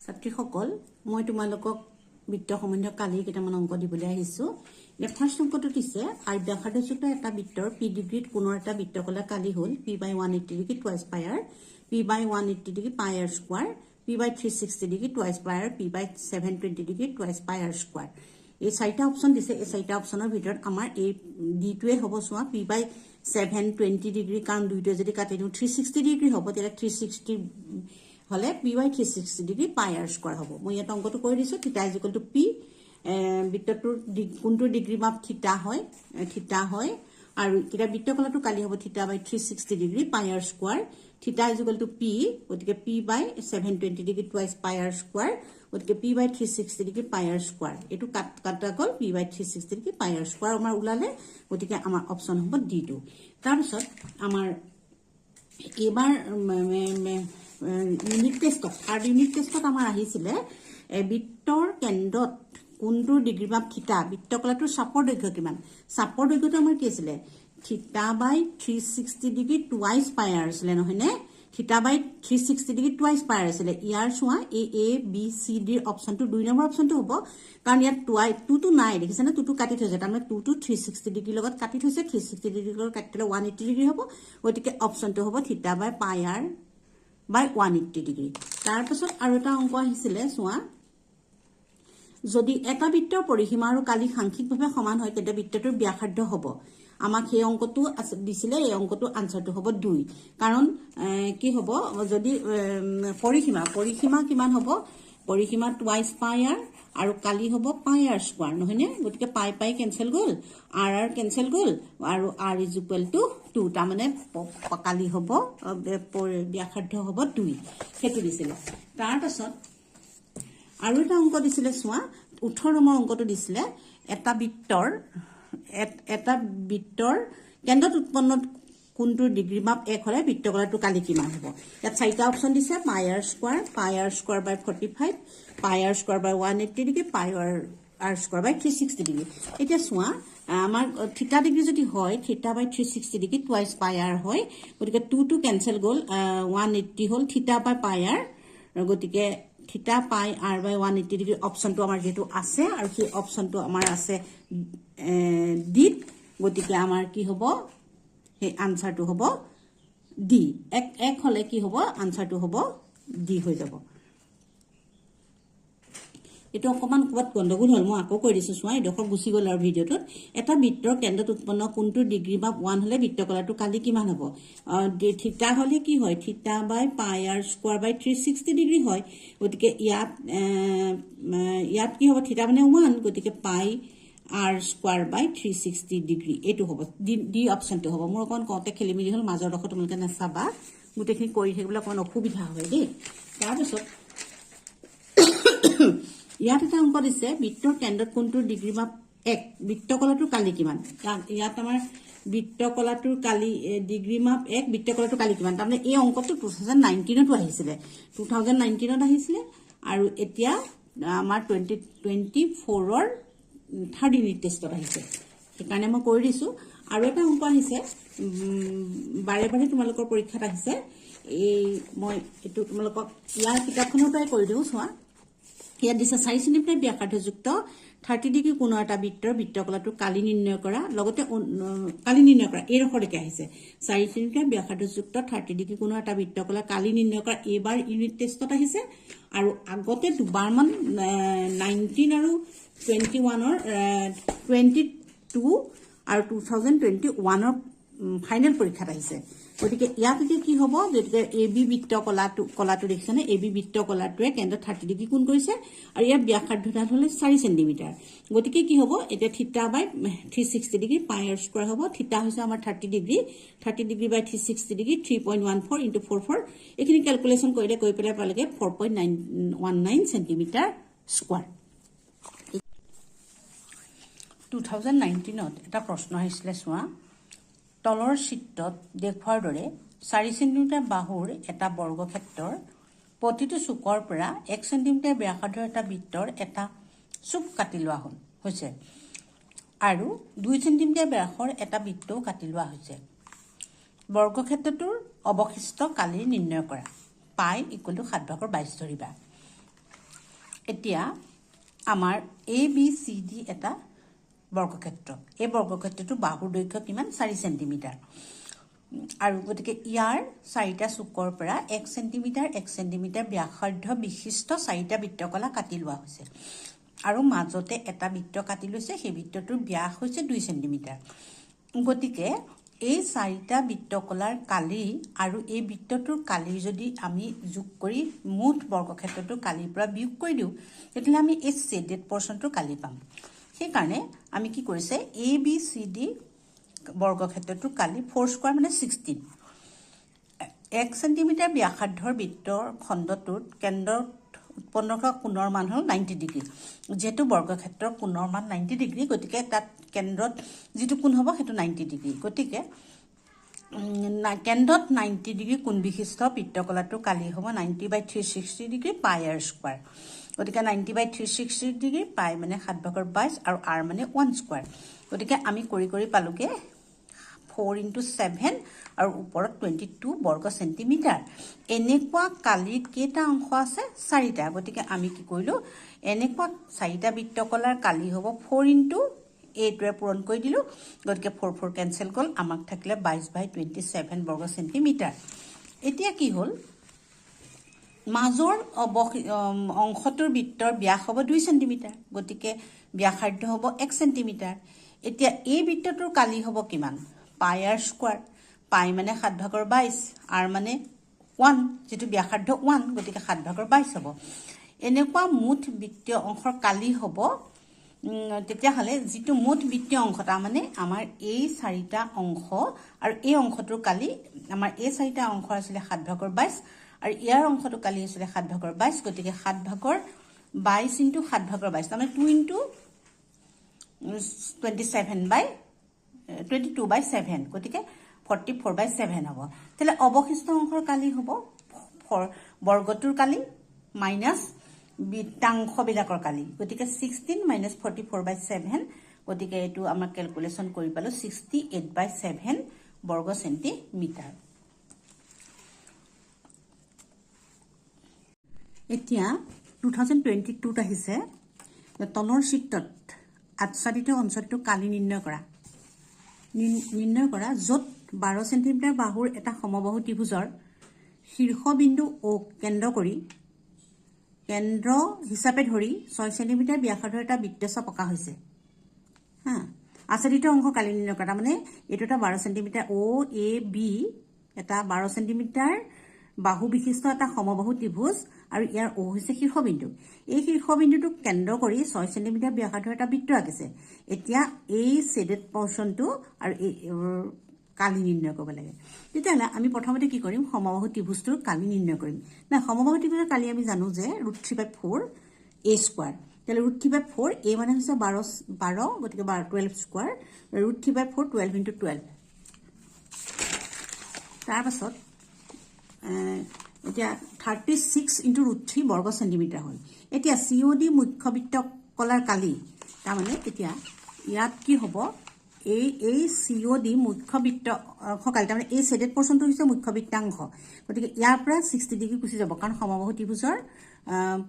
ছাত্ৰীসকল মই তোমালোকক বৃত্ত সম্বন্ধীয় কালি কেইটামান অংক দিবলৈ আহিছোঁ। এতিয়া ফাৰ্ষ্ট অংকটো দিছে আৰু ব্যাসাৰ্ধযুক্ত এটা বৃত্তৰ পি ডিগ্ৰীত কোণৰ এটা বৃত্তকলা কালি হ'ল P by 180 degree twice pi R, P by 180 degree pi r square, P by 360 degree twice pi R, P by 720 degree twice pi r square. এই চাৰিটা অপশ্যন দিছে। এই চাৰিটা অপশ্যনৰ ভিতৰত আমাৰ এই ডিটোৱে হ'ব চোৱা পি বাই 720 ডিগ্ৰী, কাৰণ দুইটোৱে যদি কাটি দিওঁ 360 ডিগ্ৰী হ'ব, তেতিয়া 360 হলে P by 360 degree pi r square হ'ব। মই ইয়াত অংকটো কৰি দিছোঁ। Theta is equal to P, বৃত্তটোৰ কোনটোৰ ডিগ্ৰী মাপ থিটা হয় আৰু এতিয়া বৃত্তকলাটো কালি হ'ব theta by 360 degree pi r square. Theta is equal to P, গতিকে P by 720 degree twice pi r square, গতিকে P by 360 degree pi r square. এইটো কাটা গ'ল P by 360 degree pi r square আমাৰ ওলালে, গতিকে আমাৰ অপশ্যন হ'ব ডিটো। তাৰপিছত আমাৰ এইবাৰ ইউনিট টেষ্টত থাৰ্ড ইউনিট টেষ্টত আমাৰ আহিছিলে বৃত্তৰ কেন্দ্ৰত কোনটোৰ ডিগ্ৰী মাপ থিটা, বৃত্তকলাটোৰ চাপৰ দৈৰ্ঘ্য কিমান। চাপৰ দৈৰ্ঘ্যটো আমাৰ কি আছিলে থিটা by 360 degree twice pi R আছিলে, নহয়নে? থিটা by 360 degree twice pi R আছিলে। ইয়াৰ চোৱা এ বি চি ডিৰ অপশ্যনটো 2 নম্বৰ অপশ্যনটো হ'ব, কাৰণ ইয়াত টুটো নাই, দেখিছেনে? টুটো কাটি থৈছে, তাৰমানে টুটো 360 ডিগ্ৰীৰ লগত কাটি থৈছে। 360 ডিগ্ৰীৰ লগত কাটি থলে 180 ডিগ্ৰী হ'ব, গতিকে অপশ্যনটো হ'ব theta by pi R by 180 degree. তাৰপাছত আৰু এটা অংক আহিছিলে চোৱা, যদি এটা বৃত্তৰ পৰিসীমা আৰু কালি সাংখ্যিকভাৱে সমান হয় তেতিয়া বৃত্তটোৰ ব্যাসাৰ্ধ হ'ব। আমাক সেই অংকটো দিছিলে, এই অংকটো আনচাৰটো হ'ব 2, কাৰণ কি হ'ব যদি পৰিসীমা কিমান হ'ব, পৰিসীমা টুৱাইচ পাই আৰ আৰু কালি হ'ব পাই আৰ স্কোৱাৰ, নহয়নে? গতিকে পাই কেঞ্চেল গ'ল, আৰ কেঞ্চেল গ'ল আৰু আৰ ইজ ইকুৱেল টু 2, তাৰমানে কালি হ'ব ব্যাসাৰ্ধ হ'ব 2, সেইটো দিছিলে। তাৰপাছত আৰু এটা অংক দিছিলে চোৱা, 18 নম্বৰ অংকটো দিছিলে এটা বৃত্তৰ কেন্দ্ৰত উৎপন্ন কোনটোৰ ডিগ্ৰী মাপ 1 হলে বৃত্তকলাটোৰ কালি কিমান হ'ব। ইয়াত চাৰিটা অপশ্যন দিছে, পাই আৰ স্কোৱাৰ বাই 45, পাই আৰ স্কোৱাৰ বাই 180 ডিগ্ৰী, পাই আৰ স্কোৱাৰ বাই 360 ডিগ্ৰী। এতিয়া চোৱা আমাৰ থিটা ডিগ্ৰী যদি হয়, থিটা by 360 degree twice pi R হয়, গতিকে 2 কেঞ্চেল গ'ল, 180 হ'ল থিটা বাই পাই আৰ, গতিকে থিটা পাই আৰ বাই 180 ডিগ্ৰী অপশ্যনটো আমাৰ যিহেতু আছে আৰু সেই অপশ্যনটো আমাৰ আছে ডিত, গতিকে আমাৰ কি হ'ব, সেই আনচাৰটো হ'ব ডি। এক হলে কি হ'ব, আনচাৰটো হ'ব ডি হৈ যাব। এইটো অকণমান ক'ৰবাত গণ্ডগোল হ'ল, মই আকৌ কৈ দিছোঁ চোৱা, এইডোখৰ গুচি গ'ল আৰু ভিডিঅ'টোত। এটা বৃত্তৰ কেন্দ্ৰত উৎপন্ন কোনটোৰ ডিগ্ৰী মাপ 1 হলে বৃত্তকলাটো কালি কিমান হ'ব। থিটা হলে কি হয়, থিটা by pi r square by 360 degree হয়, গতিকে ইয়াত কি হ'ব, থিটা মানে 1, গতিকে পাই আৰ স্কোৱাৰ বাই 360 ডিগ্ৰী, এইটো হ'ব ডি অপশ্যনটো হ'ব। মোৰ অকণমান কওঁতে খেলি মেলি হ'ল, মাজৰ ডোখৰ তোমালোকে নাচাবা, গোটেইখিনি কৰি থাকিবলৈ অকণমান অসুবিধা হয় দেই। তাৰপিছত ইয়াত এটা অংক দিছে, বৃত্তৰ কেন্দ্ৰত কোনটোৰ ডিগ্ৰী মাপ 1, বৃত্তকলাটোৰ কালি কিমান। ইয়াত আমাৰ বৃত্তকলাটোৰ কালি ডিগ্ৰী মাপ 1, বৃত্তকলাটোৰ কালি কিমান, তাৰমানে এই অংকটো 2019তো আহিছিলে, 2019ত আহিছিলে আৰু এতিয়া আমাৰ 2024ৰ থাৰ্ড ইউনিট টেষ্টত আহিছে, সেইকাৰণে মই কৰি দিছোঁ। আৰু এটা অংক আহিছে, বাৰে তোমালোকৰ পৰীক্ষাত আহিছে, মই এইটো তোমালোকক ইয়াৰ কিতাপখনৰ পৰাই কৰি দিওঁ চোৱা। ইয়াত দিছে 4 চেণ্টিমিটাৰ ব্যাসাৰ্ধযুক্ত 30 ডিগ্ৰী কোণৰ এটা বৃত্তৰ বৃত্তকলাটোৰ কালি নিৰ্ণয় কৰা, লগতে এই ডোখৰলৈকে আহিছে 4 চেণ্টিমিটাৰ ব্যাসাৰ্ধযুক্ত 30 ডিগ্ৰী কোণৰ এটা বৃত্তকলাৰ কালি নিৰ্ণয় কৰা, এইবাৰ ইউনিট টেষ্টত আহিছে। আৰু আগতে দুবাৰমান 19 আৰু 21ৰ 22 আৰু 2021ৰ ফাইনেল পৰীক্ষাত আহিছে। গতিকে ইয়াত এতিয়া কি হ'ব, গতিকে এ বি বৃত্তকলাটো দেখিছেনে, এ বি বৃত্তকলাটোৱে কেন্দ্ৰত 30 ডিগ্ৰী কোণ কৰিছে আৰু ইয়াৰ ব্যাসাৰ্ধডাল হ'লে 4 চেণ্টিমিটাৰ। গতিকে কি হ'ব, এতিয়া থিটা by 360 degree pi r square হ'ব। থিটা হৈছে আমাৰ 30 ডিগ্ৰী বাই 360 ডিগ্ৰী 3.14 × 44, এইখিনি কেলকুলেশ্যন কৰিলে গৈ পেলাই পালেগে 4.19 চেণ্টিমিটাৰ স্কোৱাৰ। 2019ত এটা প্ৰশ্ন আহিছিলে চোৱা, তলৰ চিত্ৰত দেখুওৱাৰ দৰে 4 চেণ্টিমিটাৰ বাহুৰ এটা বৰ্গক্ষেত্ৰৰ প্ৰতিটো চুকৰ পৰা 1 চেণ্টিমিটাৰ ব্যাসাৰ্ধৰ এটা বৃত্তৰ এটা চুক কাটি লোৱা হৈছে আৰু 2 চেণ্টিমিটাৰ ব্যাসৰ এটা বৃত্তও কাটি লোৱা হৈছে। বৰ্গক্ষেত্ৰটোৰ অৱশিষ্ট কালি নিৰ্ণয় কৰা, পাই = 7/22 ধৰিবা। এতিয়া আমাৰ এ বি চি ডি এটা বৰ্গক্ষেত্ৰ এই বৰ্গক্ষেত্ৰটোৰ বাহুৰ দৈৰ্ঘ্য কিমান 4 সেন্টিমিটাৰ আৰু গতিকে ইয়াৰ চাৰিটা চুকৰ পৰা 1 সেন্টিমিটাৰ ব্যাসাৰ্ধ বিশিষ্ট চাৰিটা বৃত্তকলা কাটি লোৱা হৈছে আৰু মাজতে এটা বৃত্ত কাটি লৈছে সেই বৃত্তটোৰ ব্যাস হৈছে 2 সেন্টিমিটাৰ গতিকে এই চাৰিটা বৃত্তকলাৰ কালি আৰু এই বৃত্তটোৰ কালিৰ যদি আমি যোগ কৰি মুঠ বৰ্গক্ষেত্ৰটোৰ কালিৰ পৰা বিয়োগ কৰি দিওঁ তেতিয়াহ'লে আমি এই ছেডেড পৰ্চনটোৰ কালি পাম সেইকাৰণে আমি কি কৰিছে A B C D বৰ্গক্ষেত্ৰটোৰ Kali 4 square মানে 16 1 সেন্টিমিটাৰ ব্যাসাৰ্ধৰ বৃত্তৰ খণ্ডটোত কেন্দ্ৰত উৎপন্ন হোৱা কোণৰ মান হ'ল 90 ডিগ্ৰী যেহেতু বৰ্গক্ষেত্ৰৰ কোণৰ মান 90 ডিগ্ৰী গতিকে তাত কেন্দ্ৰত যেটো কোণ হ'ব হেতু 90 ডিগ্ৰী গতিকে কেন্দ্ৰত 90 ডিগ্ৰী কোণ বিশিষ্ট বৃত্তকলাটোৰ কালি হ'ব 90/360 ডিগ্ৰী পাই r স্কয়াৰ গতিকে 90/360 ডিগ্ৰী পাই মানে 7/22 আৰু r মানে 1 স্কয়াৰ গতিকে আমি কৰি পালোগে 4 × 7 আৰু ওপৰত 22 বৰ্গ সেন্টিমিটাৰ এনেকুৱা কালিৰ কেইটা অংশ আছে 4টা গতিকে আমি কি কৰিলো এনেকুৱা 4টা বৃত্তকলাৰ কালি হ'ব 4 × এইটোৱে পূৰণ কৰি দিলো গতিকে 4 কেনসেল গ'ল আমাক থাকিলে 22/27 বৰ্গ সেন্টিমিটাৰ এতিয়া কি হ'ল মাজৰ অংশটোৰ বৃত্তৰ ব্যাস হ'ব 2 সেন্টিমিটাৰ গতিকে ব্যাসাৰ্ধ হ'ব 1 সেন্টিমিটাৰ এতিয়া এই বৃত্তটোৰ কালি হ'ব কিমান পাই r স্কয়াৰ পাই মানে 7/22 r মানে 1 যেটো ব্যাসাৰ্ধ 1 গতিকে 7/22 হ'ব এনেকুৱা মুঠ বৃত্তীয় অংশৰ কালি হ'ব তেতিয়া হলে যেটো মুঠ বৃত্তীয় অংশ তা মানে আমাৰ এই 4টা অংশ আৰু এই অংশটোৰ কালি আমাৰ এই 4টা অংশ আছিল 7/22 আৰু ইয়াৰ অংশটো কালি আছিল 7/22 গতিকে 7/22 * 7/22 মানে 2 * 22/7 গতিকে 44/7 হ'ব তেলে অবশিষ্ট অংশৰ কালি হ'ব বৰ্গটোৰ কালি মাইনাস বৃত্তাংশ বিলাকৰ কালি গতিকে 16 - 44/7 গতিকে এটো আমাৰ ক্যালকুলেশন কৰি পালো 68/7 বৰ্গ সেন্টিমিটাৰ এতিয়া 2022 আহিছে তলৰ চিত্ৰত আচ্ছাদিত অঞ্চলটো কালি নিৰ্ণয় কৰা য'ত 12 সেন্টিমিটাৰ বাহুৰ এটা সমবাহু ত্ৰিভুজৰ শীৰ্ষবিন্দু O কেন্দ্ৰ কৰি কেন্দ্ৰ হিচাপে ধৰি 6 সেন্টিমিটাৰ ব্যাসাৰ্ধৰ এটা বৃত্তচাপ অঁকা হৈছে হা আচ্ছাদিত অংশ কালি নিৰ্ণয় কৰা মানে এটো এটা 12 সেন্টিমিটাৰ O A B এটা 12 সেন্টিমিটাৰ বাহু বিশিষ্ট এটা সমবাহু ত্ৰিভুজ আৰু ইয়াৰ O হৈছে শীৰ্ষবিন্দু এই শীৰ্ষবিন্দুটো কেন্দ্ৰ কৰি 6 সেন্টিমিটাৰ ব্যাসাৰ্ধৰ এটা বৃত্ত আঁকিছে এতিয়া এই ছেডেড পৰ্চনটো আৰু এই কালি নিৰ্ণয় কৰিব লাগে তেতিয়াহলে আমি প্ৰথমতে কি কৰিম সমবাহু ত্ৰিভুজটোৰ কালি নিৰ্ণয় কৰিম না সমবাহু ত্ৰিভুজৰ কালি আমি জানো যে √3/4 a স্কয়াৰ তেলে √3/4 a মানে হৈছে 12 গতিকে 12 স্কয়াৰ √3/4 12 × 12 তাৰ পাছত এতিয়া 36 × √3 বৰ্গ সেন্টিমিটাৰ হ'ল এতিয়া COD মুখ্য বৃত্তকলাৰ কালি তাৰ মানে এতিয়া ইয়াত কি হ'ব এই COD মুখ্য বৃত্ত কালি তাৰ মানে এই ছেডেড পৰ্চনটো হৈছে মুখ্য বৃত্তাংশ গতিকে ইয়াৰ পৰা 60 ডিগ্ৰী গুচি যাব কাৰণ সমবাহু ত্ৰিভুজৰ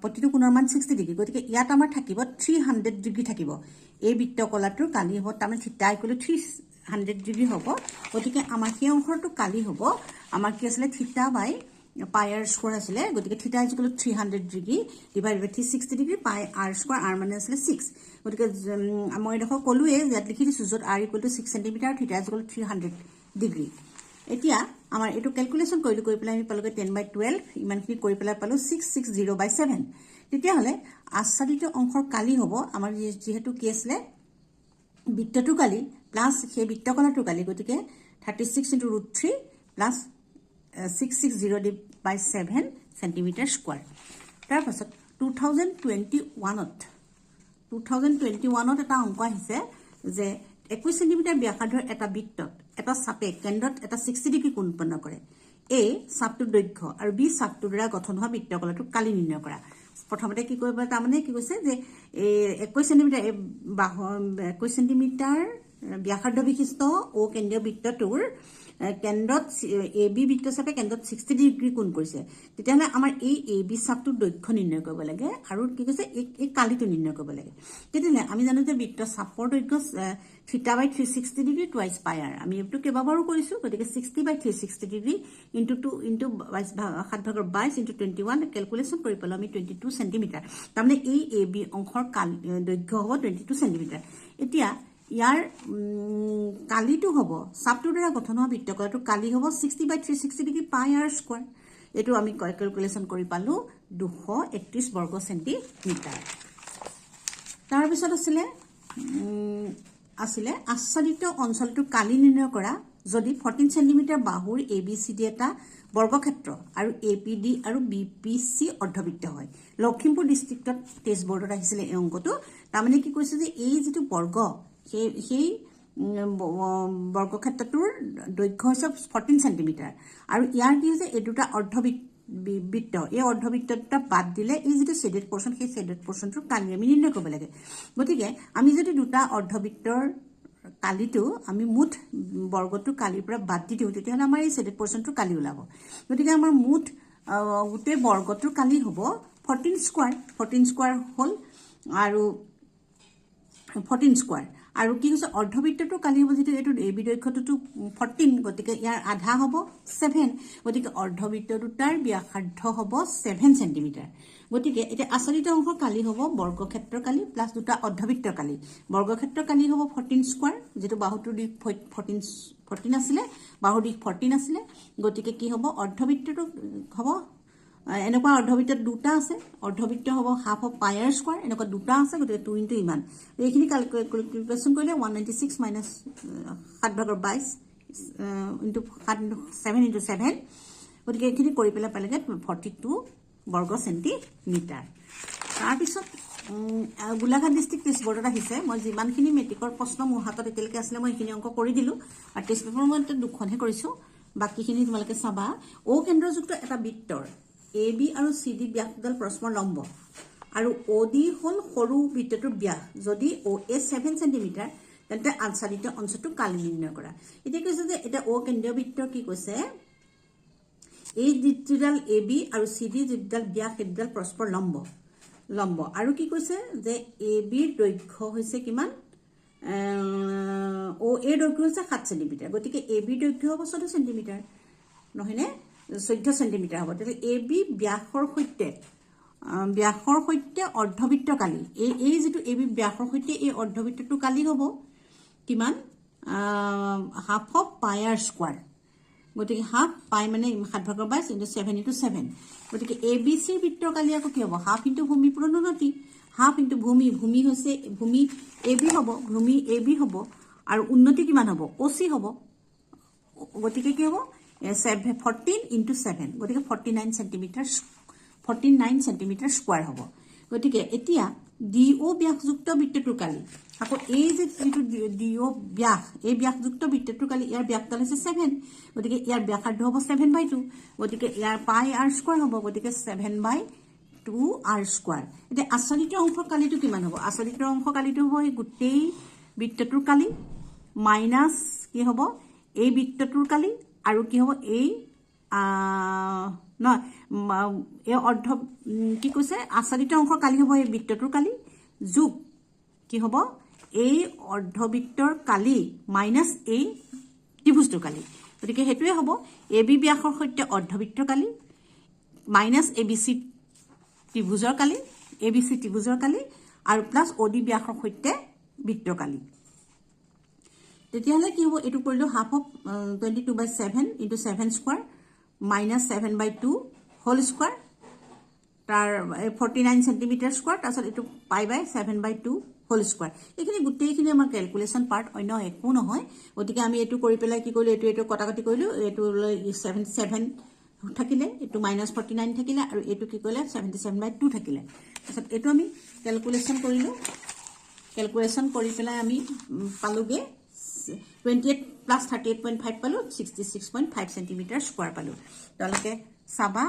প্ৰতিটো কোণৰ মান 60 ডিগ্ৰী গতিকে ইয়াত আমাৰ থাকিব 300 ডিগ্ৰী থাকিব এই বৃত্তকলাটোৰ কালি হ'ব তাৰ মানে থিটা = 300 ডিগ্ৰী হ'ব গতিকে আমাৰ সেই অংশটো কালি হ'ব আমাৰ কি আছিল থিটা বাই পাই r স্কয়াৰ আছিল গতিকে থিটা = 300 ডিগ্ৰী ডিভাইডেড বাই 360 ডিগ্ৰী পাই r স্কয়াৰ r মানে আছিল 6 গতিকে মই দেখো কলুৱে ইয়াত লিখি দিছো যত r = 6 সেন্টিমিটাৰ থিটা = 300 ডিগ্ৰী এতিয়া আমাৰ এটো ক্যালকুলেশন কৰি পেলাই আমি পালোগে 10/12 ইমানখিনি কৰি পেলাই পালো 660/7 তেতিয়া হলে আচ্ছাদিত অংশৰ কালি হ'ব আমাৰ যেহেতু কি আছিল বৃত্তটো কালি প্লাস সেই বৃত্তকলাটো কালি গতিকে 36 × √3 প্লাস 660/7 সেন্টিমিটাৰ স্কয়াৰ তাৰ পাছত 2021ত এটা অংক আহিছে যে 21 সেন্টিমিটাৰ ব্যাসাৰ্ধৰ এটা বৃত্তত এটা চাপে কেন্দ্ৰত এটা 60 ডিগ্ৰী কোণ উৎপন্ন কৰে A চাপটোৰ দৈৰ্ঘ্য আৰু B চাপটোৰ দ্বাৰা গঠন হোৱা বৃত্তকলাটো কালি নিৰ্ণয় কৰা প্ৰথমতে কি কৰিব তাৰ মানে কি কৈছে যে 21 সেন্টিমিটাৰ ব্যাসাৰ্ধ বিশিষ্ট O কেন্দ্ৰীয় বৃত্তটোৰ কেন্দ্ৰত AB বৃত্তচাপে কেন্দ্ৰত 60 ডিগ্ৰী কোণ কৰিছে তেতিয়াহ'লে আমাৰ এই AB চাপটোৰ দৈৰ্ঘ্য নিৰ্ণয় কৰিব লাগে আৰু কি কৈছে এই কালিটো নিৰ্ণয় কৰিব লাগে তেতিয়াহ'লে আমি জানো যে বৃত্ত চাপৰ দৈৰ্ঘ্য θ/360 ডিগ্ৰী টুৱাইছ পাই r আমি এইটো কেইবাবাৰো কৰিছো গতিকে 60/360 degree into 2 into 7/22 into 21 calculation কৰি পেলাম আমি 22 সেন্টিমিটাৰ তাৰমানে এই AB অংশৰ দৈৰ্ঘ্য হ'ব 22 সেন্টিমিটাৰ এতিয়া ইয়াৰ কালিটো হ'ব চাপটোৰ দ্বাৰা গঠন হোৱা বৃত্তকলাটোৰ কালি হ'ব 60/360 ডিগ্ৰী পাই r স্কয়াৰ এটো আমি ক্যালকুলেশন কৰি পালো 231 বৰ্গ সেন্টিমিটাৰ তাৰ পিছত আছিলে আচ্ছাদিত অঞ্চলটোৰ কালি নিৰ্ণয় কৰা যদি 14 সেন্টিমিটাৰ বাহুৰ ABCD এটা বৰ্গক্ষেত্ৰ আৰু APD আৰু BPC অৰ্ধবৃত্ত হয় লখিমপুৰ ডিস্ট্ৰিক্টত টেষ্ট বৰ্ডত আহিছিলে এই অংকটো তাৰমানে কি কৈছে যে এই যেটো বৰ্গ সেই বৰ্গক্ষেত্ৰটোৰ দৈৰ্ঘ্য হৈছে 14 সেন্টিমিটাৰ আৰু ইয়াৰ কি হৈছে এই দুটা অৰ্ধবৃত্ত এই অৰ্ধবৃত্তটা বাদ দিলে এই যেটো শেডেড পোৰশন সেই শেডেড পোৰশনটোৰ কালি আমি নিৰ্ণয় কৰিব লাগে গতিকে আমি যদি দুটা অৰ্ধবৃত্তৰ কালিটো আমি মুঠ বৰ্গটো কালিৰ পৰা বাদ দি দিও তেতিয়াহ'লে আমাৰ এই শেডেড পোৰশনটোৰ কালি ওলাব গতিকে আমাৰ মুঠ গুটে বৰ্গটোৰ কালি হ'ব 14 স্কয়াৰ হ'ল আৰু 14 স্কয়াৰ আৰু কি হৈছে অৰ্ধবৃত্তটোৰ কালি হ'ব যেটো এটো AB দৈৰ্ঘ্যটো 14 গতিকে ইয়াৰ আধা হ'ব 7 গতিকে অৰ্ধবৃত্ত দুটাৰ ব্যাসাৰ্ধ হ'ব 7 সেন্টিমিটাৰ গতিকে এটা আচলিত অংশ কালি হ'ব বৰ্গক্ষেত্ৰৰ কালি প্লাস দুটা অৰ্ধবৃত্তৰ কালি বৰ্গক্ষেত্ৰৰ কালি হ'ব 14 স্কয়াৰ যেটো বাহুটোৰ দিশ 14 আছিল বাহুৰ দিশ 14 আছিল গতিকে কি হ'ব অৰ্ধবৃত্তটো হ'ব এনেকুৱা অৰ্ধবৃত্ত দুটা আছে অৰ্ধবৃত্ত হ'ব হাফ অফ পাই r স্কয়াৰ এনেকুৱা দুটা আছে গতিকে 2 ইনটু ইমান এইখিনি ক্যালকুলেশন কৰিলে 196 মাইনাস 7/22 ইনটু 7 ইনটু 7 গতিকে এইখিনি কৰি পেলাই পালেগে 42 বৰ্গ সেন্টিমিটাৰ তাৰ পিছত গোলাঘাট ডিস্ট্ৰিক্ট টেষ্ট বৰ্ডত আহিছে মই যিমানখিনি মেট্ৰিকৰ প্ৰশ্ন মোৰ হাতত এতিয়ালৈকে আছিল মই এইখিনি অংক কৰি দিলো আৰু টেষ্ট পেপাৰ মই দুখনহে কৰিছো বাকিখিনি তোমালোকে চাবা ও কেন্দ্ৰযুক্ত এটা বৃত্তৰ AB আৰু CD ব্যাসডাল পৰস্পৰ লম্ব আৰু OD হল সৰু বৃত্তটোৰ ব্যাস যদি OA 7 সেন্টিমিটাৰ তেন্তে আচ্ছাদিত অঞ্চলটো কালি নিৰ্ণয় কৰা এতিয়া কৈছে যে এটা ও কেন্দ্ৰীয় বৃত্ত কি কৈছে এই বৃত্তডাল AB আৰু CD যিডাল ব্যাস এডাল পৰস্পৰ লম্ব আৰু কি কৈছে যে AB ৰ দৈৰ্ঘ্য হৈছে কিমান OA দৈৰ্ঘ্য হৈছে 7 সেন্টিমিটাৰ গতিকে AB দৈৰ্ঘ্য হ'ব 14 সেন্টিমিটাৰ নহয়নে 14 সেন্টিমিটাৰ হ'ব তেলে AB ব্যাসৰ সৈতে অৰ্ধবৃত্ত কালি এই যেটো AB ব্যাসৰ সৈতে এই অৰ্ধবৃত্তটো কালি হ'ব কিমান হাফ অফ পাই r স্কয়াৰ গতিকে হাফ পাই মানে 7/22 ইনটু 7 ইনটু 7 গতিকে ABC ৰ বৃত্তৰ কালি আকৌ কি হ'ব হাফ ইনটু ভূমি পূৰণনতি হাফ ইনটু ভূমি হৈছে ভূমি AB হ'ব আৰু উন্নতি কিমান হ'ব OC হ'ব গতিকে কি হ'ব 14 into 7 গতিকে 49 সেন্টিমিটাৰ স্কয়াৰ হ'ব গতিকে এতিয়া DO ব্যাসযুক্ত বৃত্তটোৰ কালি আকৌ এই যে যেটো DO ব্যাস এই ব্যাসযুক্ত বৃত্তটোৰ কালি ইয়াৰ ব্যাসডাল হৈছে 7 গতিকে ইয়াৰ ব্যাসাৰ্ধ হ'ব 7/2 গতিকে ইয়াৰ পাই r স্কয়াৰ হ'ব গতিকে 7/2 r স্কয়াৰ এতিয়া আচ্ছাদিত অংশৰ কালিটো কিমান হ'ব আচ্ছাদিত অংশৰ কালিটো হ'ব এই গুটেই বৃত্তটোৰ কালি মাইনাস কি হ'ব এই বৃত্তটোৰ কালি আৰু কি হ'ব এই এই অৰ্ধ কি কৈছে আচ্ছাদিত অংশৰ কালি হ'ব এই বৃত্তটোৰ কালি যোগ কি হ'ব এই অৰ্ধবৃত্তৰ কালি মাইনাস এই ত্ৰিভুজটোৰ কালি গতিকে হেতুৱে হ'ব AB ব্যাসৰ সৈতে অৰ্ধবৃত্তৰ কালি মাইনাস ABC ত্ৰিভুজৰ কালি আৰু প্লাস OD ব্যাসৰ সৈতে বৃত্তৰ কালি তেতিয়াহলে কি হ'ব এটো কৰিলো half of 22/7 into 7 square minus 7/2 whole square তাৰ 49 সেন্টিমিটাৰ স্কয়াৰ তাৰছত এটো পাই বাই 7/2 হোল স্কয়াৰ এখিনি গুটেইখিনি আমাৰ ক্যালকুলেশন পাৰ্ট অন্য একো নহয় গতিকে আমি এটো কৰি পেলাই কি কৰিলো এটো কটাকটি কৰিলো এটো 77 থাকিলে এটো -49 থাকিলে আৰু এটো কি কৰিলে 77/2 থাকিলে তাৰছত এটো আমি ক্যালকুলেশন কৰি পেলাই আমি পালোগে 28 plus 38.5 পালো 66.5 সেন্টিমিটাৰ স্কয়াৰ পালো তালকে সাবা